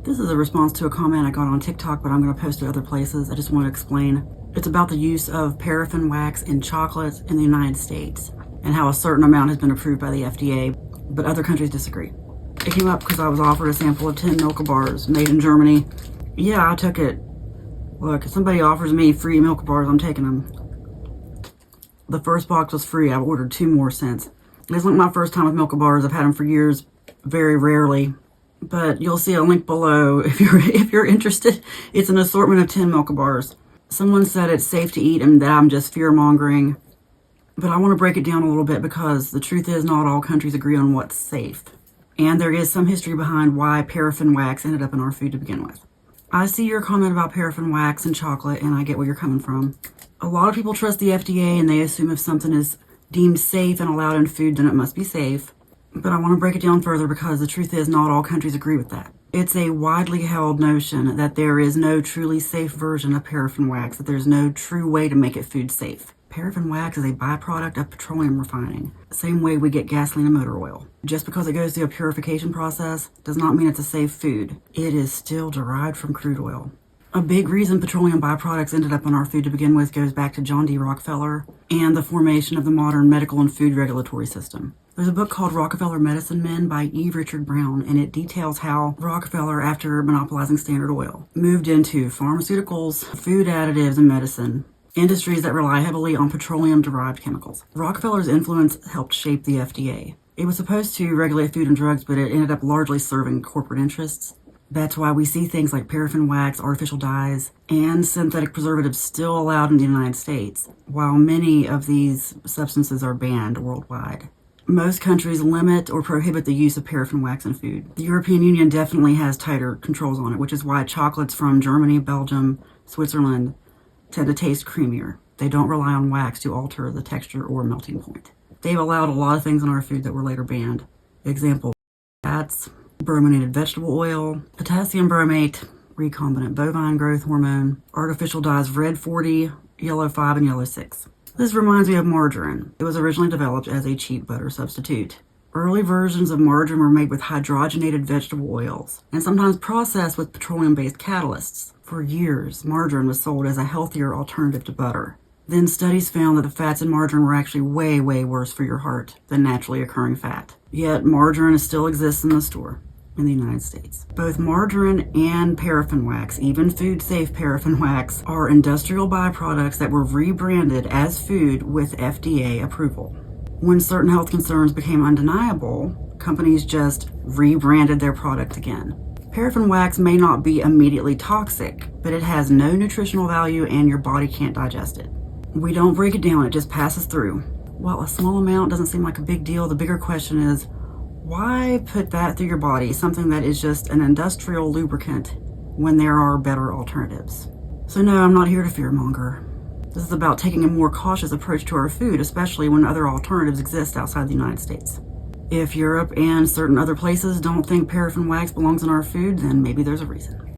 This is a response to a comment I got on TikTok, but I'm going to post it other places. I just want to explain. It's about the use of paraffin wax in chocolates in the United States and how a certain amount has been approved by the FDA, but other countries disagree. It came up because I was offered a sample of 10 Milka bars made in Germany. Yeah, I took it. Look, if somebody offers me free Milka bars, I'm taking them. The first box was free. I've ordered 2 more since. It's not my first time with Milka bars. I've had them for years, very rarely. But you'll see a link below if you're interested. It's an assortment of 10 Milka bars. Someone said it's safe to eat and that I'm just fear-mongering. But I want to break it down a little bit because the truth is not all countries agree on what's safe. And there is some history behind why paraffin wax ended up in our food to begin with. I see your comment about paraffin wax and chocolate, and I get where you're coming from. A lot of people trust the FDA and they assume if something is deemed safe and allowed in food, then it must be safe. But I want to break it down further because the truth is not all countries agree with that. It's a widely held notion that there is no truly safe version of paraffin wax, that there's no true way to make it food safe. Paraffin wax is a byproduct of petroleum refining, the same way we get gasoline and motor oil. Just because it goes through a purification process does not mean it's a safe food. It is still derived from crude oil. A big reason petroleum byproducts ended up on our food to begin with goes back to John D. Rockefeller and the formation of the modern medical and food regulatory system. There's a book called Rockefeller Medicine Men by E. Richard Brown, and it details how Rockefeller, after monopolizing Standard Oil, moved into pharmaceuticals, food additives, and medicine, industries that rely heavily on petroleum-derived chemicals. Rockefeller's influence helped shape the FDA. It was supposed to regulate food and drugs, but it ended up largely serving corporate interests. That's why we see things like paraffin wax, artificial dyes, and synthetic preservatives still allowed in the United States, while many of these substances are banned worldwide. Most countries limit or prohibit the use of paraffin wax in food. The European Union definitely has tighter controls on it, which is why chocolates from Germany, Belgium, Switzerland tend to taste creamier. They don't rely on wax to alter the texture or melting point. They've allowed a lot of things in our food that were later banned. Example, fats, brominated vegetable oil, potassium bromate, recombinant bovine growth hormone, artificial dyes red 40, yellow 5, and yellow 6. This reminds me of margarine. It was originally developed as a cheap butter substitute. Early versions of margarine were made with hydrogenated vegetable oils and sometimes processed with petroleum-based catalysts. For years, margarine was sold as a healthier alternative to butter. Then studies found that the fats in margarine were actually way, way worse for your heart than naturally occurring fat. Yet margarine still exists in the store in the United States. Both margarine and paraffin wax, even food-safe paraffin wax, are industrial byproducts that were rebranded as food with FDA approval. When certain health concerns became undeniable, companies just rebranded their product again. Paraffin wax may not be immediately toxic, but it has no nutritional value and your body can't digest it. We don't break it down, it just passes through. While a small amount doesn't seem like a big deal, the bigger question is, why put that through your body, something that is just an industrial lubricant, when there are better alternatives? So no, I'm not here to fearmonger. This is about taking a more cautious approach to our food, especially when other alternatives exist outside the United States. If Europe and certain other places don't think paraffin wax belongs in our food, then maybe there's a reason.